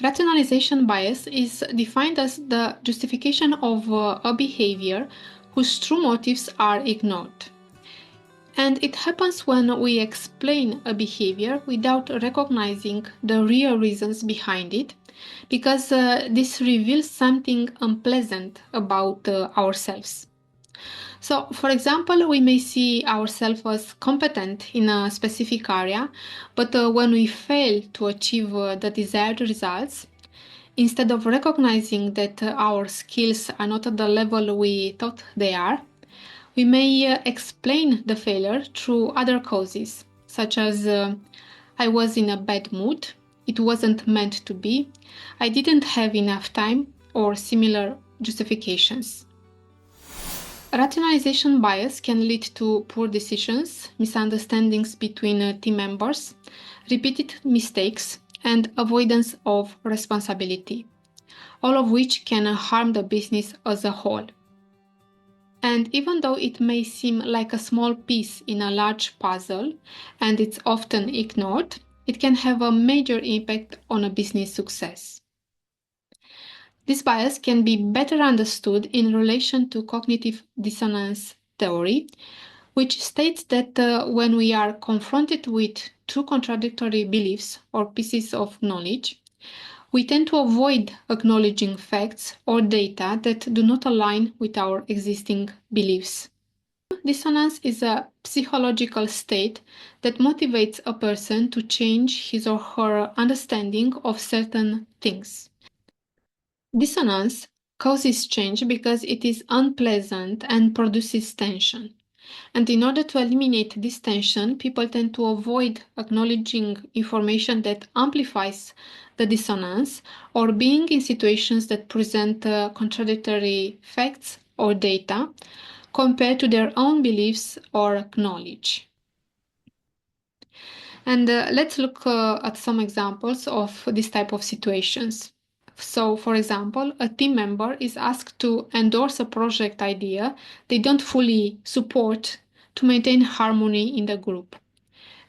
Rationalization bias is defined as the justification of a behavior whose true motives are ignored. And it happens when we explain a behavior without recognizing the real reasons behind it, because this reveals something unpleasant about ourselves. So, for example, we may see ourselves as competent in a specific area, but when we fail to achieve the desired results, instead of recognizing that our skills are not at the level we thought they are, we may explain the failure through other causes, such as I was in a bad mood, it wasn't meant to be, I didn't have enough time, or similar justifications. Rationalization bias can lead to poor decisions, misunderstandings between team members, repeated mistakes, and avoidance of responsibility, all of which can harm the business as a whole. And even though it may seem like a small piece in a large puzzle, and it's often ignored, it can have a major impact on a business success. This bias can be better understood in relation to cognitive dissonance theory, which states that when we are confronted with two contradictory beliefs or pieces of knowledge, we tend to avoid acknowledging facts or data that do not align with our existing beliefs. Dissonance is a psychological state that motivates a person to change his or her understanding of certain things. Dissonance causes change because it is unpleasant and produces tension. And in order to eliminate this tension, people tend to avoid acknowledging information that amplifies the dissonance or being in situations that present contradictory facts or data compared to their own beliefs or knowledge. And let's look at some examples of this type of situations. So, for example, a team member is asked to endorse a project idea they don't fully support to maintain harmony in the group.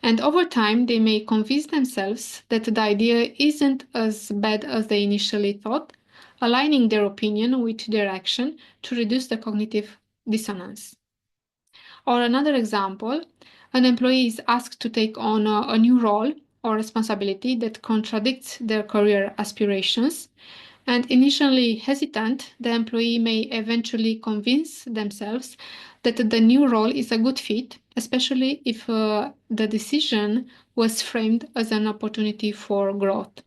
And over time, they may convince themselves that the idea isn't as bad as they initially thought, aligning their opinion with their action to reduce the cognitive dissonance. Or another example, an employee is asked to take on a new role or responsibility that contradicts their career aspirations. And initially hesitant, the employee may eventually convince themselves that the new role is a good fit, especially if the decision was framed as an opportunity for growth.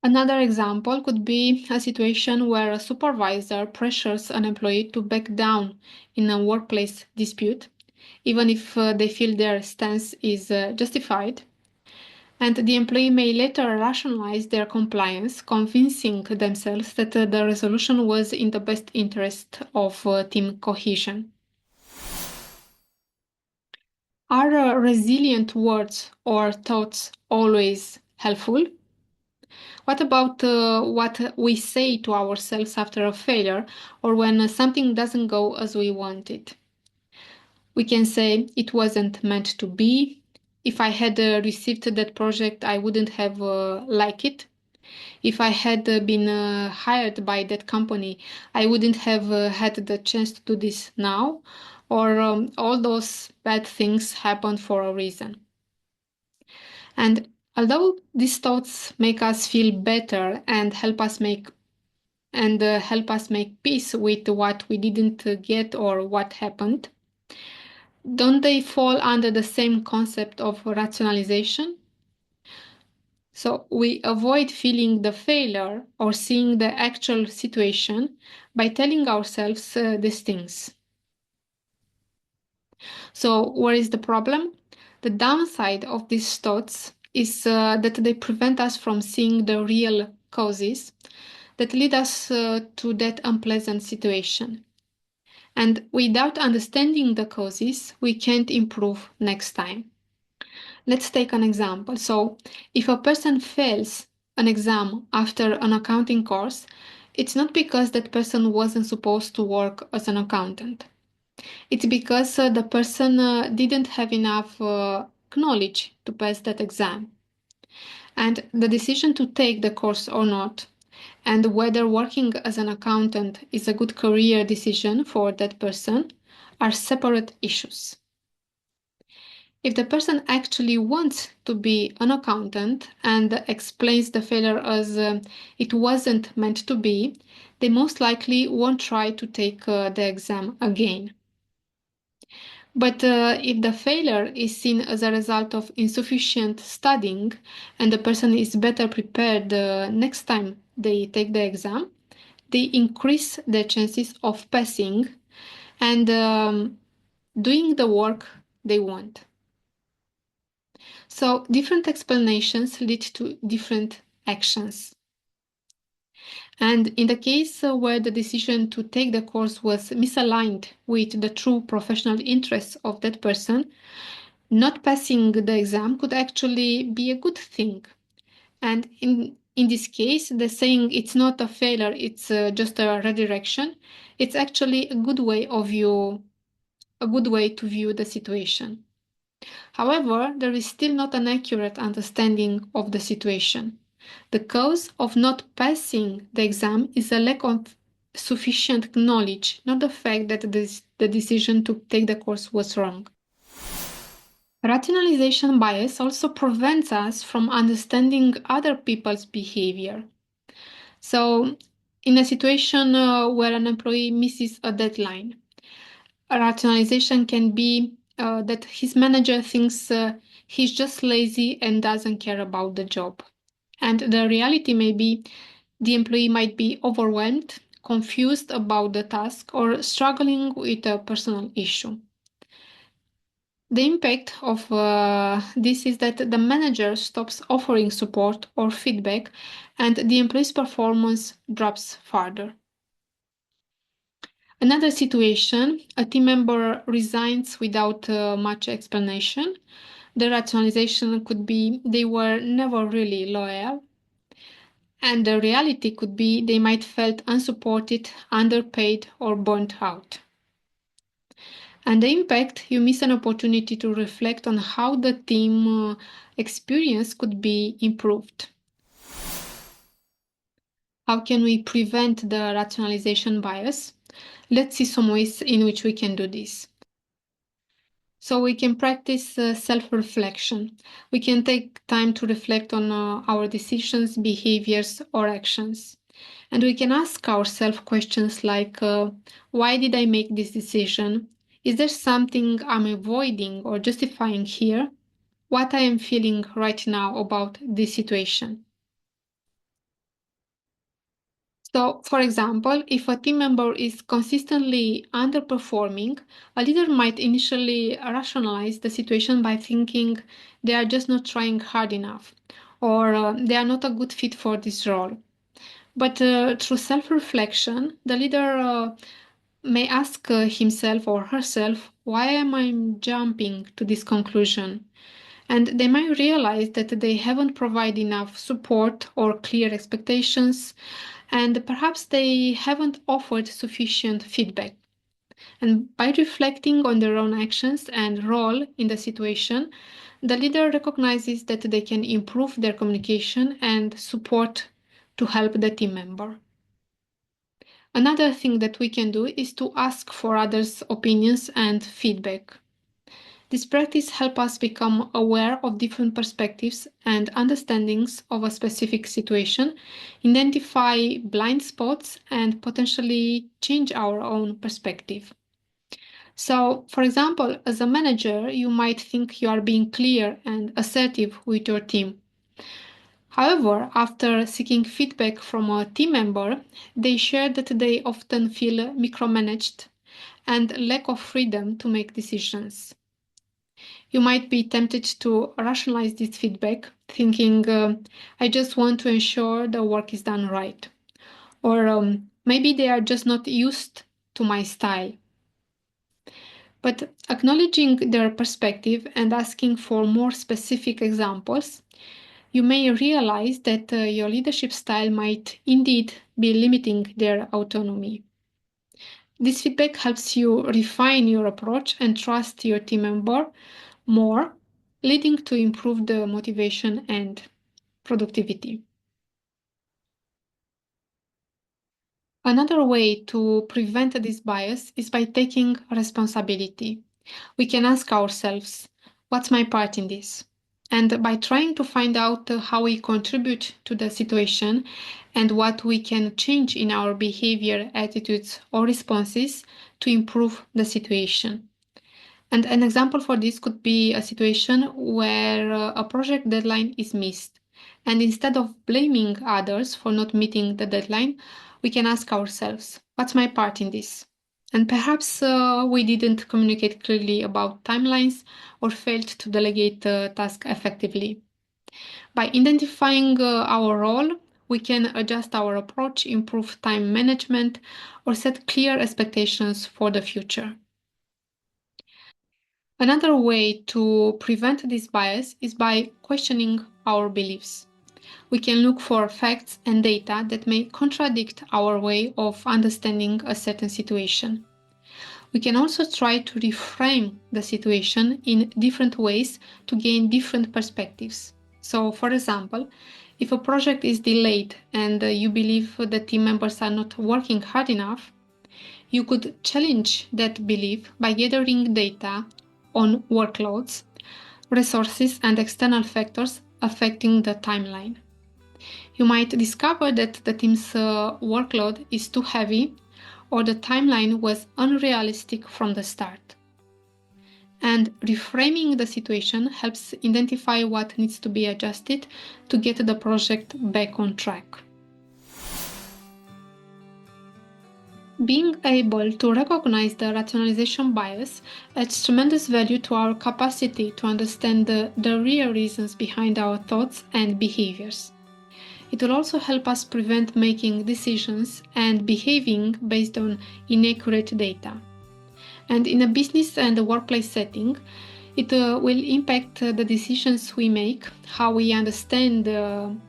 Another example could be a situation where a supervisor pressures an employee to back down in a workplace dispute, even if they feel their stance is justified. And the employee may later rationalize their compliance, convincing themselves that the resolution was in the best interest of team cohesion. Are resilient words or thoughts always helpful? What about what we say to ourselves after a failure or when something doesn't go as we wanted? We can say it wasn't meant to be. If I had received that project, I wouldn't have liked it. If I had been hired by that company, I wouldn't have had the chance to do this now. Or all those bad things happened for a reason. And although these thoughts make us feel better and help us make peace with what we didn't get or what happened, don't they fall under the same concept of rationalization? So we avoid feeling the failure or seeing the actual situation by telling ourselves these things. So where is the problem? The downside of these thoughts is that they prevent us from seeing the real causes that lead us to that unpleasant situation. And without understanding the causes, we can't improve next time. Let's take an example. So, if a person fails an exam after an accounting course, it's not because that person wasn't supposed to work as an accountant. It's because the person didn't have enough knowledge to pass that exam. And the decision to take the course or not, and whether working as an accountant is a good career decision for that person, are separate issues. If the person actually wants to be an accountant and explains the failure as it wasn't meant to be, they most likely won't try to take the exam again. But if the failure is seen as a result of insufficient studying and the person is better prepared next time they take the exam, they increase their chances of passing and doing the work they want. So different explanations lead to different actions. And in the case where the decision to take the course was misaligned with the true professional interests of that person, not passing the exam could actually be a good thing. And in this case, the saying it's not a failure, it's just a redirection, it's actually a good way to view the situation. However, there is still not an accurate understanding of the situation. The cause of not passing the exam is a lack of sufficient knowledge, not the fact that the decision to take the course was wrong. Rationalization bias also prevents us from understanding other people's behavior. So, in a situation where an employee misses a deadline, a rationalization can be that his manager thinks he's just lazy and doesn't care about the job. And the reality may be the employee might be overwhelmed, confused about the task, or struggling with a personal issue. The impact of this is that the manager stops offering support or feedback and the employee's performance drops further. Another situation, a team member resigns without much explanation. The rationalization could be they were never really loyal. And the reality could be they might felt unsupported, underpaid, or burnt out. And the impact, you miss an opportunity to reflect on how the team experience could be improved. How can we prevent the rationalization bias? Let's see some ways in which we can do this. So we can practice self-reflection. We can take time to reflect on our decisions, behaviors, or actions. And we can ask ourselves questions like, why did I make this decision? Is there something I'm avoiding or justifying here? What I am feeling right now about this situation. So, for example, if a team member is consistently underperforming, a leader might initially rationalize the situation by thinking they are just not trying hard enough or they are not a good fit for this role. But through self reflection, the leader may ask himself or herself, why am I jumping to this conclusion? And they might realize that they haven't provided enough support or clear expectations, and perhaps they haven't offered sufficient feedback. And by reflecting on their own actions and role in the situation, the leader recognizes that they can improve their communication and support to help the team member. Another thing that we can do is to ask for others' opinions and feedback. This practice helps us become aware of different perspectives and understandings of a specific situation, identify blind spots, and potentially change our own perspective. So, for example, as a manager, you might think you are being clear and assertive with your team. However, after seeking feedback from a team member, they share that they often feel micromanaged and lack of freedom to make decisions. You might be tempted to rationalize this feedback, thinking, I just want to ensure the work is done right. Or maybe they are just not used to my style. But acknowledging their perspective and asking for more specific examples, you may realize that your leadership style might indeed be limiting their autonomy. This feedback helps you refine your approach and trust your team member more, leading to improved motivation and productivity. Another way to prevent this bias is by taking responsibility. We can ask ourselves, what's my part in this? And by trying to find out how we contribute to the situation and what we can change in our behavior, attitudes, or responses to improve the situation. And an example for this could be a situation where a project deadline is missed. And instead of blaming others for not meeting the deadline, we can ask ourselves, what's my part in this? And perhaps we didn't communicate clearly about timelines or failed to delegate the task effectively. By identifying our role, we can adjust our approach, improve time management, or set clear expectations for the future. Another way to prevent this bias is by questioning our beliefs. We can look for facts and data that may contradict our way of understanding a certain situation. We can also try to reframe the situation in different ways to gain different perspectives. So, for example, if a project is delayed and you believe the team members are not working hard enough, you could challenge that belief by gathering data on workloads, resources, and external factors affecting the timeline. You might discover that the team's workload is too heavy or the timeline was unrealistic from the start. And reframing the situation helps identify what needs to be adjusted to get the project back on track. Being able to recognize the rationalization bias adds tremendous value to our capacity to understand the real reasons behind our thoughts and behaviors. It will also help us prevent making decisions and behaving based on inaccurate data. And in a business and a workplace setting, it will impact the decisions we make, how we understand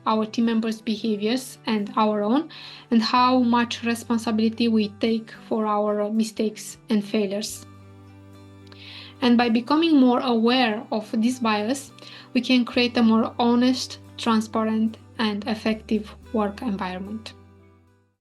our team members' behaviors and our own, and how much responsibility we take for our mistakes and failures. And by becoming more aware of this bias, we can create a more honest, transparent, and effective work environment.